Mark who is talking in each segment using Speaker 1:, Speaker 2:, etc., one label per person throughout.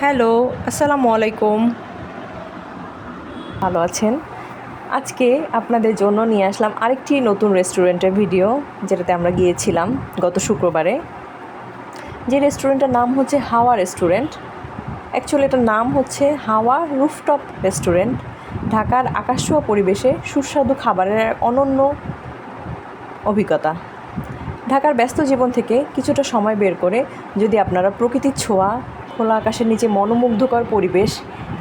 Speaker 1: Hello, আসসালামু আলাইকুম। ভালো আছেন? আজকে আপনাদের জন্য নিয়ে আসলাম আরেকটি নতুন রেস্টুরেন্টের ভিডিও, যেটাতে আমরা গিয়েছিলাম গত শুক্রবারে। যে রেস্টুরেন্টের নাম হচ্ছে হাওয়া রেস্টুরেন্ট। অ্যাকচুয়ালি এটার নাম হচ্ছে হাওয়া রুফটপ রেস্টুরেন্ট। ঢাকার আকাশছোঁয়া পরিবেশে সুস্বাদু খাবারের অনন্য অভিজ্ঞতা। ঢাকার ব্যস্ত জীবন থেকে কিছুটা সময় বের করে যদি আপনারা প্রকৃতির ছোঁয়া, খোলা আকাশের নিচে মনোমুগ্ধকর পরিবেশ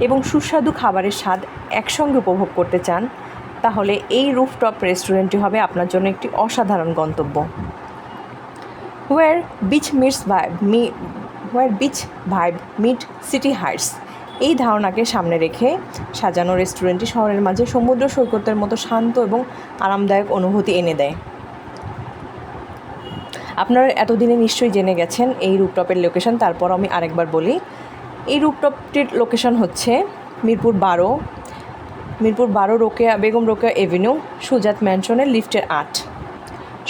Speaker 1: এবং সুস্বাদু খাবারের স্বাদ একসঙ্গে উপভোগ করতে চান, তাহলে এই রুফটপ রেস্টুরেন্টটি হবে আপনার জন্য একটি অসাধারণ গন্তব্য। Beach vibe meet city heights, এই ধারণাকে সামনে রেখে সাজানো রেস্টুরেন্টটি শহরের মাঝে সমুদ্র সৈকতের মতো শান্ত এবং আরামদায়ক অনুভূতি এনে দেয়। আপনারা এতদিনে নিশ্চয়ই জেনে গেছেন এই রুফটপের লোকেশন, তারপর আমি আরেকবার বলি। এই রুফটপটির লোকেশন হচ্ছে মিরপুর 12 বেগম রোকেয়া এভিনিউ, সুজাত ম্যানশনের লিফটের 8।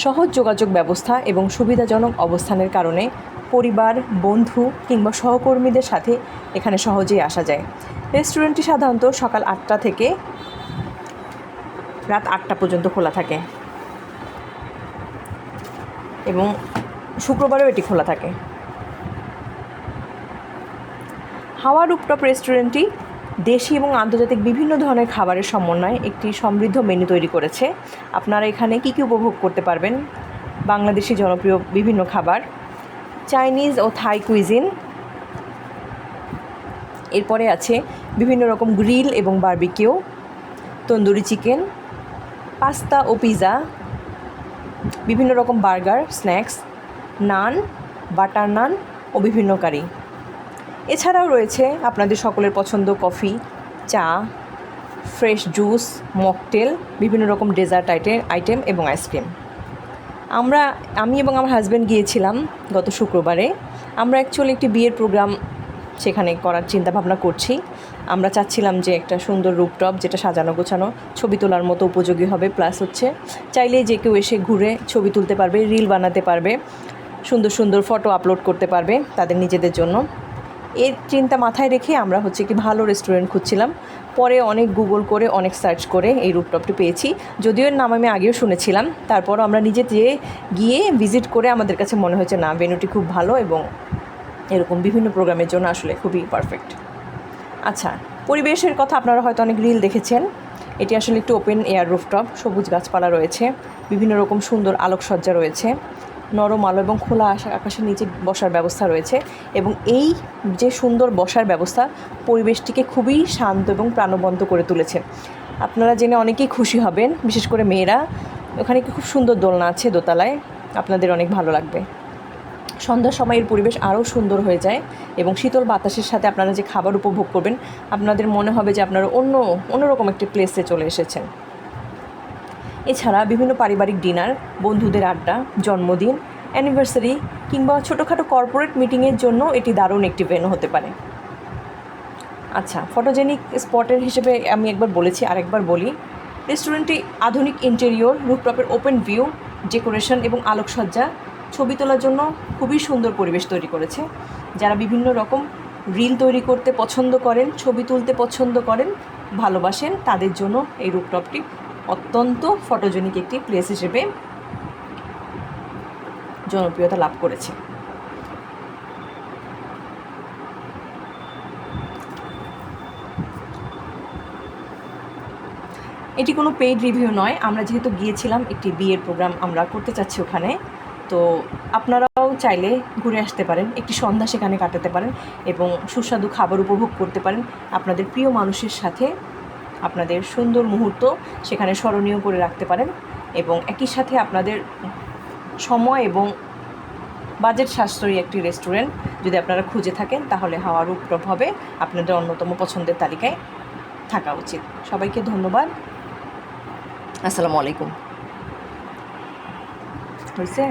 Speaker 1: সহজ যোগাযোগ ব্যবস্থা এবং সুবিধাজনক অবস্থানের কারণে পরিবার, বন্ধু কিংবা সহকর্মীদের সাথে এখানে সহজেই আসা যায়। রেস্টুরেন্টটি সাধারণত সকাল 8টা থেকে রাত 8টা পর্যন্ত খোলা থাকে এবং শুক্রবারেও এটি খোলা থাকে। হাওয়া রুফটপ রেস্টুরেন্টটি দেশি এবং আন্তর্জাতিক বিভিন্ন ধরনের খাবারের সমন্বয়ে একটি সমৃদ্ধ মেনু তৈরি করেছে। আপনারা এখানে কী উপভোগ করতে পারবেন? বাংলাদেশি জনপ্রিয় বিভিন্ন খাবার, চাইনিজ ও থাই কুইজিন, এরপরে আছে বিভিন্ন রকম গ্রিল এবং বারবিকিউ, তন্দুরি চিকেন, পাস্তা ও পিৎজা, বিভিন্ন রকম বার্গার, স্ন্যাক্স, নান, বাটার নান ও বিভিন্ন কারি। এছাড়াও রয়েছে আপনাদের সকলের পছন্দ কফি, চা, ফ্রেশ জুস, মকটেল, বিভিন্ন রকম ডেজার্ট আইটেম এবং আইসক্রিম। আমি এবং আমার হাজব্যান্ড গিয়েছিলাম গত শুক্রবারে। আমরা অ্যাকচুয়ালি একটি বিয়ের প্রোগ্রাম সেখানে করার চিন্তাভাবনা করছি। আমরা চাচ্ছিলাম যে একটা সুন্দর রুফটপ, যেটা সাজানো গোছানো, ছবি তোলার মতো উপযোগী হবে, প্লাস হচ্ছে চাইলেই যে কেউ এসে ঘুরে ছবি তুলতে পারবে, রিল বানাতে পারবে, সুন্দর সুন্দর ফটো আপলোড করতে পারবে তাদের নিজেদের জন্য। এর চিন্তা মাথায় রেখে আমরা একটি ভালো রেস্টুরেন্ট খুঁজছিলাম। পরে অনেক গুগল করে, অনেক সার্চ করে এই রুফটপটি পেয়েছি। যদিও এর নাম আমি আগেও শুনেছিলাম, তারপরও আমরা নিজে গিয়ে ভিজিট করে আমাদের কাছে মনে হয়েছে না, ভেন্যুটি খুব ভালো এবং এরকম বিভিন্ন প্রোগ্রামের জন্য আসলে খুবই পারফেক্ট। আচ্ছা, পরিবেশের কথা আপনারা হয়তো অনেক রিল দেখেছেন। এটি আসলে একটু ওপেন এয়ার রুফটপ, সবুজ গাছপালা রয়েছে, বিভিন্ন রকম সুন্দর আলোকসজ্জা রয়েছে, নরম আলো এবং খোলা আকাশের নিচে বসার ব্যবস্থা রয়েছে। এবং এই যে সুন্দর বসার ব্যবস্থা পরিবেশটিকে খুবই শান্ত এবং প্রাণবন্ত করে তুলেছে। আপনারা জেনে অনেকেই খুশি হবেন, বিশেষ করে মেয়েরা। ওখানে খুব সুন্দর দোলনা আছে দোতলায়, আপনাদের অনেক ভালো লাগবে। সন্ধ্যার সময় এর পরিবেশ আরও সুন্দর হয়ে যায় এবং শীতল বাতাসের সাথে আপনারা যে খাবার উপভোগ করবেন, আপনাদের মনে হবে যে আপনারা অন্যরকম একটি প্লেসে চলে এসেছেন। এছাড়া বিভিন্ন পারিবারিক ডিনার, বন্ধুদের আড্ডা, জন্মদিন, অ্যানিভার্সারি কিংবা ছোটোখাটো কর্পোরেট মিটিংয়ের জন্য এটি দারুণ একটি ভেন্যু হতে পারে। আচ্ছা, ফটোজেনিক স্পটের হিসেবে আমি একবার বলেছি, আরেকবার বলি। রেস্টুরেন্টটি আধুনিক ইন্টেরিয়র, রুফটপের ওপেন ভিউ, ডেকোরেশন এবং আলোকসজ্জা ছবি তোলার জন্য খুবই সুন্দর পরিবেশ তৈরি করেছে। যারা বিভিন্ন রকম রিল তৈরি করতে পছন্দ করেন, ছবি তুলতে পছন্দ করেন, ভালোবাসেন, তাদের জন্য এই রুফটপটি অত্যন্ত ফটোজেনিক একটি প্লেস হিসেবে জনপ্রিয়তা লাভ করেছে। এটি কোনো পেইড রিভিউ নয়। আমরা যেহেতু গিয়েছিলাম, একটি বিয়ের প্রোগ্রাম আমরা করতে চাচ্ছি ওখানে, তো আপনারাও চাইলে ঘুরে আসতে পারেন, একটি সন্ধ্যা সেখানে কাটাতে পারেন এবং সুস্বাদু খাবার উপভোগ করতে পারেন। আপনাদের প্রিয় মানুষের সাথে আপনাদের সুন্দর মুহূর্ত সেখানে স্মরণীয় করে রাখতে পারেন এবং একই সাথে আপনাদের সময় এবং বাজেট সাশ্রয়ী একটি রেস্টুরেন্ট যদি আপনারা খুঁজে থাকেন, তাহলে হাওয়া রুফটপ হবে আপনাদের অন্যতম পছন্দের তালিকায় থাকা উচিত। সবাইকে ধন্যবাদ। আসসালামু আলাইকুম। হয়েছে?